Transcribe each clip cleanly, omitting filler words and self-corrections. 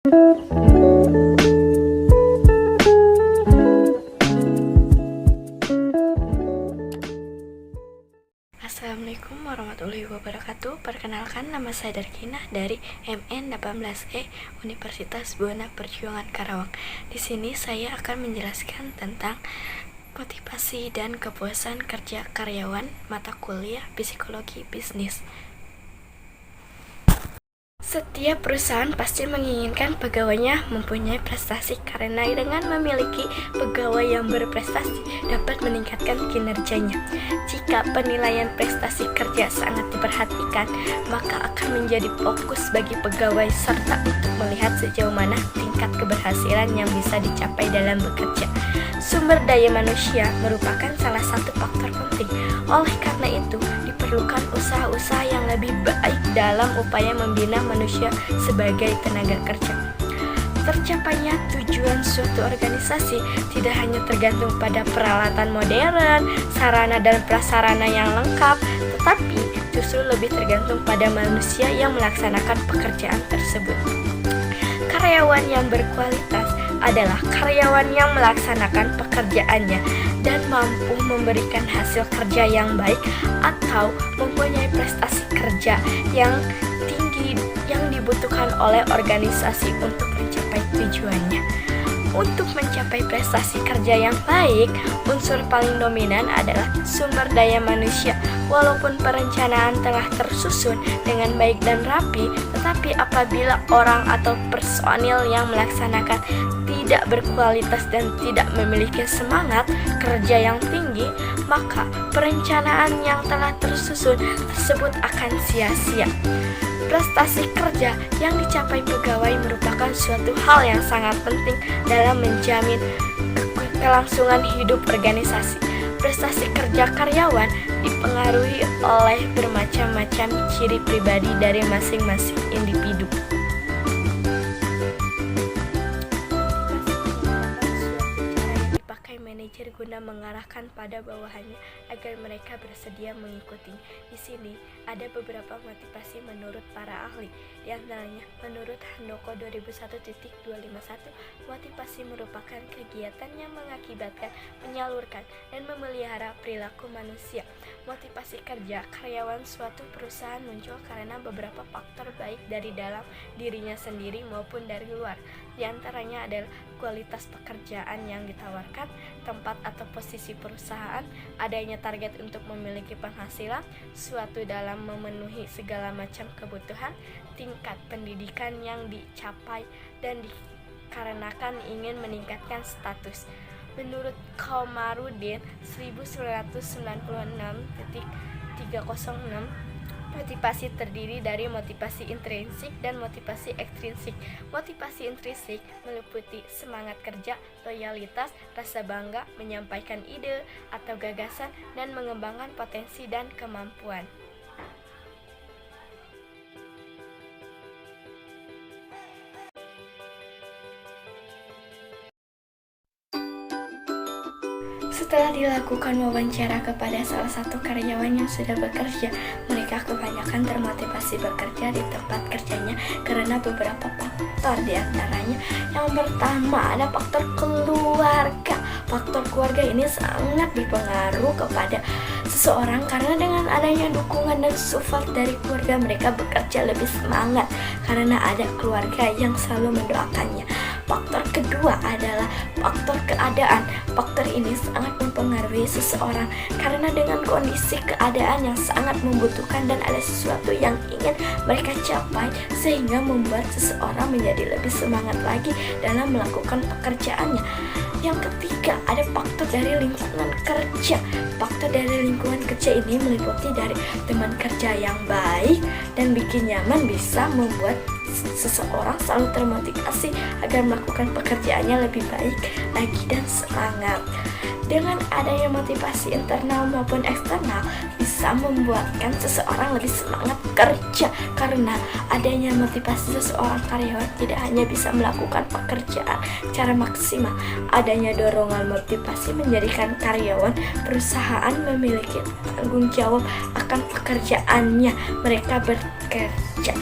Assalamualaikum warahmatullahi wabarakatuh. Perkenalkan, nama saya Darkinah dari MN18E Universitas Buana Perjuangan Karawang. Di sini saya akan menjelaskan tentang motivasi dan kepuasan kerja karyawan mata kuliah Psikologi Bisnis. Setiap perusahaan pasti menginginkan pegawainya mempunyai prestasi karena dengan memiliki pegawai yang berprestasi dapat meningkatkan kinerjanya. Jika penilaian prestasi kerja sangat diperhatikan, maka akan menjadi fokus bagi pegawai serta untuk melihat sejauh mana tingkat keberhasilan yang bisa dicapai dalam bekerja. Sumber daya manusia merupakan salah satu faktor penting. Oleh karena itu, diperlukan usaha-usaha yang lebih baik dalam upaya membina manusia sebagai tenaga kerja. Tercapainya tujuan suatu organisasi tidak hanya tergantung pada peralatan modern, sarana dan prasarana yang lengkap, tetapi justru lebih tergantung pada manusia yang melaksanakan pekerjaan tersebut. Karyawan yang berkualitas adalah karyawan yang melaksanakan pekerjaannya dan mampu memberikan hasil kerja yang baik atau mempunyai prestasi kerja yang tinggi yang dibutuhkan oleh organisasi untuk mencapai tujuannya. Untuk mencapai prestasi kerja yang baik, unsur paling dominan adalah sumber daya manusia. Walaupun perencanaan telah tersusun dengan baik dan rapi, tetapi apabila orang atau personil yang melaksanakan tidak berkualitas dan tidak memiliki semangat kerja yang tinggi, maka perencanaan yang telah tersusun tersebut akan sia-sia. Prestasi kerja yang dicapai pegawai merupakan suatu hal yang sangat penting dalam menjamin kelangsungan hidup organisasi. Prestasi kerja karyawan dipengaruhi oleh bermacam-macam ciri pribadi dari masing-masing individu. Manajer guna mengarahkan pada bawahannya agar mereka bersedia mengikuti. Di sini ada beberapa motivasi menurut para ahli. Di antaranya, menurut Handoko 2001.251, motivasi merupakan kegiatan yang mengakibatkan, menyalurkan, dan memelihara perilaku manusia. Motivasi kerja karyawan suatu perusahaan muncul karena beberapa faktor baik dari dalam dirinya sendiri maupun dari luar. Di antaranya adalah kualitas pekerjaan yang ditawarkan, tempat atau posisi perusahaan, adanya target untuk memiliki penghasilan, suatu dalam memenuhi segala macam kebutuhan, tingkat pendidikan yang dicapai, dan dikarenakan ingin meningkatkan status. Menurut Komarudin 1996.306, motivasi terdiri dari motivasi intrinsik dan motivasi ekstrinsik. Motivasi intrinsik meliputi semangat kerja, loyalitas, rasa bangga, menyampaikan ide atau gagasan, dan mengembangkan potensi dan kemampuan. Setelah dilakukan wawancara kepada salah satu karyawan yang sudah bekerja, mereka kebanyakan termotivasi bekerja di tempat kerjanya karena beberapa faktor. Di antaranya, yang pertama ada faktor keluarga. Faktor keluarga ini sangat berpengaruh kepada seseorang karena dengan adanya dukungan dan support dari keluarga, mereka bekerja lebih semangat karena ada keluarga yang selalu mendoakannya. Faktor kedua adalah faktor keadaan. Faktor ini sangat mempengaruhi seseorang karena dengan kondisi keadaan yang sangat membutuhkan dan ada sesuatu yang ingin mereka capai sehingga membuat seseorang menjadi lebih semangat lagi dalam melakukan pekerjaannya. Yang ketiga ada faktor dari lingkungan kerja. Faktor dari lingkungan kerja ini meliputi dari teman kerja yang baik dan bikin nyaman bisa membuat seseorang selalu termotivasi agar melakukan pekerjaannya lebih baik lagi dan semangat. Dengan adanya motivasi internal maupun eksternal bisa membuatkan seseorang lebih semangat kerja karena adanya motivasi seseorang karyawan tidak hanya bisa melakukan pekerjaan secara maksimal. Adanya dorongan motivasi menjadikan karyawan perusahaan memiliki tanggung jawab akan pekerjaannya. Mereka bekerja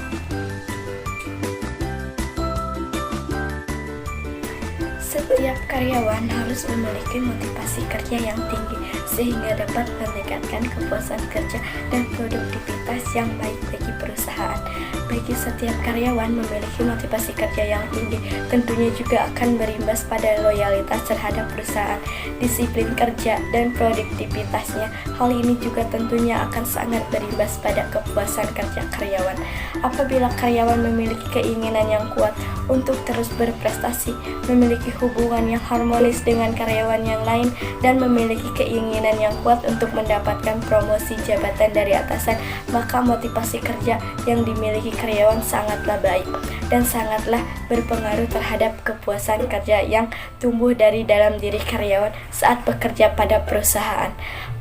Setiap karyawan harus memiliki motivasi kerja yang tinggi sehingga dapat meningkatkan kepuasan kerja dan produktivitas yang baik bagi perusahaan. Bagi setiap karyawan memiliki motivasi kerja yang tinggi, tentunya juga akan berimbas pada loyalitas terhadap perusahaan, disiplin kerja, dan produktivitasnya. Hal ini juga tentunya akan sangat berimbas pada kepuasan kerja karyawan. Apabila karyawan memiliki keinginan yang kuat untuk terus berprestasi, memiliki hubungan yang harmonis dengan karyawan yang lain, dan memiliki keinginan yang kuat untuk mendapatkan promosi jabatan dari atasan, maka motivasi kerja yang dimiliki karyawan sangatlah baik dan sangatlah berpengaruh terhadap kepuasan kerja yang tumbuh dari dalam diri karyawan saat bekerja pada perusahaan.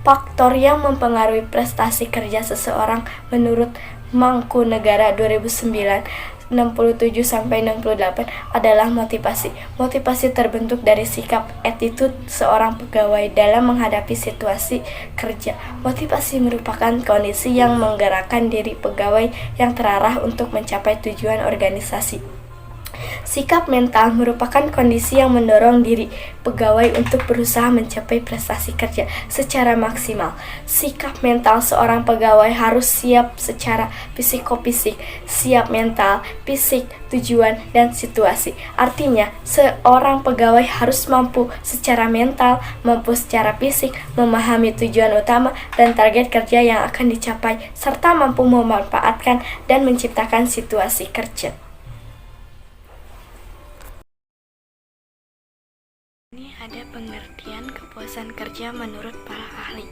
Faktor yang mempengaruhi prestasi kerja seseorang menurut Mangkunegara 2009 67-68 adalah motivasi. Motivasi terbentuk dari sikap attitude seorang pegawai dalam menghadapi situasi kerja. Motivasi merupakan kondisi yang menggerakkan diri pegawai yang terarah untuk mencapai tujuan organisasi. Sikap mental merupakan kondisi yang mendorong diri pegawai untuk berusaha mencapai prestasi kerja secara maksimal. Sikap mental seorang pegawai harus siap secara psikofisik, siap mental, fisik, tujuan, dan situasi. Artinya, seorang pegawai harus mampu secara mental, mampu secara fisik, memahami tujuan utama dan target kerja yang akan dicapai, serta mampu memanfaatkan dan menciptakan situasi kerja. Ini ada pengertian kepuasan kerja menurut para ahli.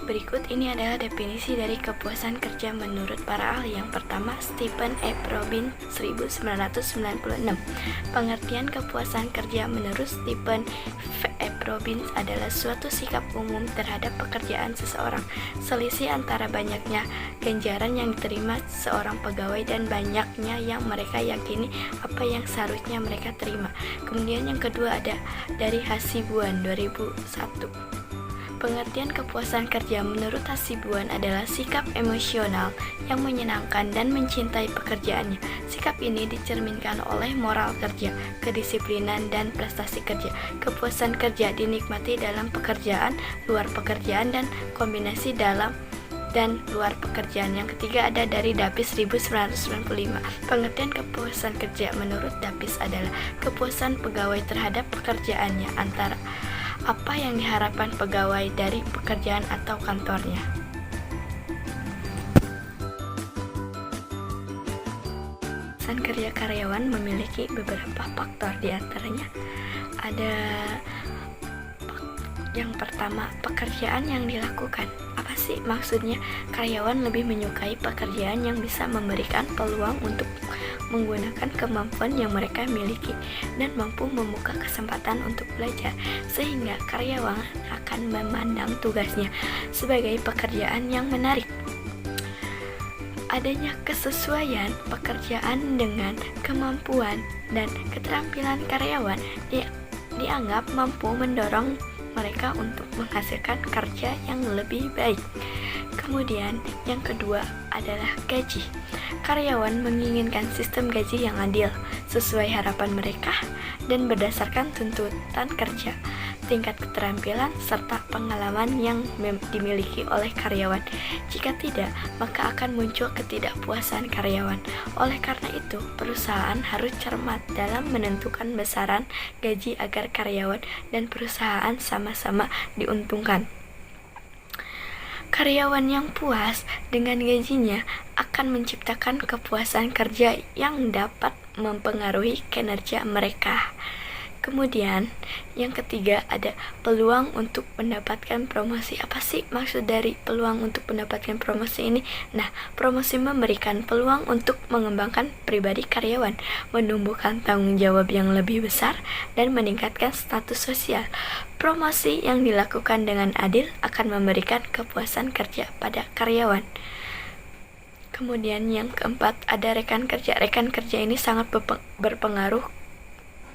Berikut ini adalah definisi dari kepuasan kerja menurut para ahli. Yang pertama, Stephen F. Robbins 1996. Pengertian kepuasan kerja menurut Stephen F. Robbins adalah suatu sikap umum terhadap pekerjaan seseorang. Selisih antara banyaknya ganjaran yang diterima seorang pegawai dan banyaknya yang mereka yakini apa yang seharusnya mereka terima. Kemudian yang kedua ada dari Hasibuan 2001. Pengertian kepuasan kerja menurut Hasibuan adalah sikap emosional yang menyenangkan dan mencintai pekerjaannya. Sikap ini dicerminkan oleh moral kerja, kedisiplinan, dan prestasi kerja. Kepuasan kerja dinikmati dalam pekerjaan, luar pekerjaan, dan kombinasi dalam dan luar pekerjaan. Yang ketiga ada dari Dapis 1995. Pengertian kepuasan kerja menurut Dapis adalah kepuasan pegawai terhadap pekerjaannya antara apa yang diharapkan pegawai dari pekerjaan atau kantornya. Kepuasan kerja karyawan memiliki beberapa faktor, diantaranya ada yang pertama, pekerjaan yang dilakukan. Apa sih maksudnya? Karyawan lebih menyukai pekerjaan yang bisa memberikan peluang untuk menggunakan kemampuan yang mereka miliki dan mampu membuka kesempatan untuk belajar, sehingga karyawan akan memandang tugasnya sebagai pekerjaan yang menarik. Adanya kesesuaian pekerjaan dengan kemampuan dan keterampilan karyawan dianggap mampu mendorong mereka untuk menghasilkan kerja yang lebih baik. Kemudian yang kedua adalah gaji. Karyawan menginginkan sistem gaji yang adil, sesuai harapan mereka dan berdasarkan tuntutan kerja, tingkat keterampilan, serta pengalaman yang dimiliki oleh karyawan. Jika tidak, maka akan muncul ketidakpuasan karyawan. Oleh karena itu, perusahaan harus cermat dalam menentukan besaran gaji agar karyawan dan perusahaan sama-sama diuntungkan. Karyawan yang puas dengan gajinya akan menciptakan kepuasan kerja yang dapat mempengaruhi kinerja mereka. Kemudian, yang ketiga ada peluang untuk mendapatkan promosi. Apa sih maksud dari peluang untuk mendapatkan promosi ini? Nah, promosi memberikan peluang untuk mengembangkan pribadi karyawan, menumbuhkan tanggung jawab yang lebih besar, dan meningkatkan status sosial. Promosi yang dilakukan dengan adil akan memberikan kepuasan kerja pada karyawan. Kemudian yang keempat ada rekan kerja. Rekan kerja ini sangat berpengaruh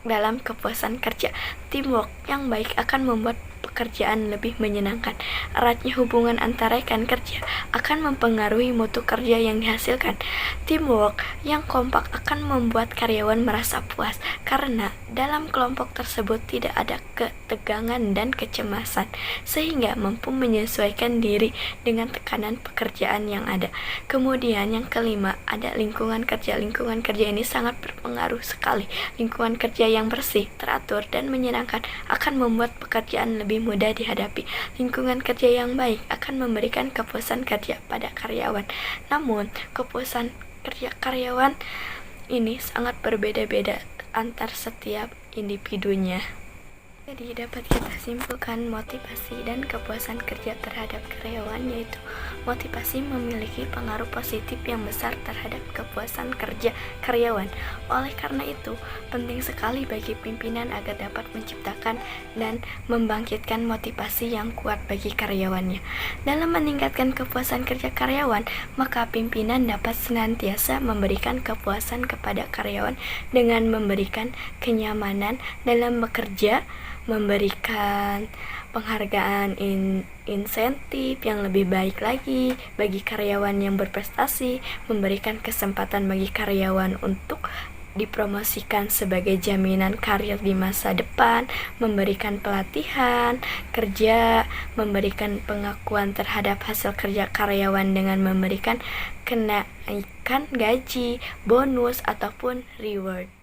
dalam kepuasan kerja. Teamwork yang baik akan membuat pekerjaan lebih menyenangkan. Eratnya hubungan antara rekan kerja akan mempengaruhi mutu kerja yang dihasilkan. Teamwork yang kompak akan membuat karyawan merasa puas karena dalam kelompok tersebut tidak ada ketegangan dan kecemasan, sehingga mampu menyesuaikan diri dengan tekanan pekerjaan yang ada. Kemudian yang kelima, ada lingkungan kerja. Lingkungan kerja ini sangat berpengaruh sekali. Lingkungan kerja yang bersih, teratur, dan menyenangkan akan membuat pekerjaan lebih mudah dihadapi. Lingkungan kerja yang baik akan memberikan kepuasan kerja pada karyawan. Namun, kepuasan kerja karyawan ini sangat berbeda-beda antar setiap individunya. Jadi dapat kita simpulkan motivasi dan kepuasan kerja terhadap karyawan, yaitu motivasi memiliki pengaruh positif yang besar terhadap kepuasan kerja karyawan. Oleh karena itu, penting sekali bagi pimpinan agar dapat menciptakan dan membangkitkan motivasi yang kuat bagi karyawannya. Dalam meningkatkan kepuasan kerja karyawan, maka pimpinan dapat senantiasa memberikan kepuasan kepada karyawan dengan memberikan kenyamanan dalam bekerja, memberikan penghargaan insentif yang lebih baik lagi bagi karyawan yang berprestasi, memberikan kesempatan bagi karyawan untuk dipromosikan sebagai jaminan karir di masa depan, memberikan pelatihan kerja, memberikan pengakuan terhadap hasil kerja karyawan dengan memberikan kenaikan gaji, bonus, ataupun reward.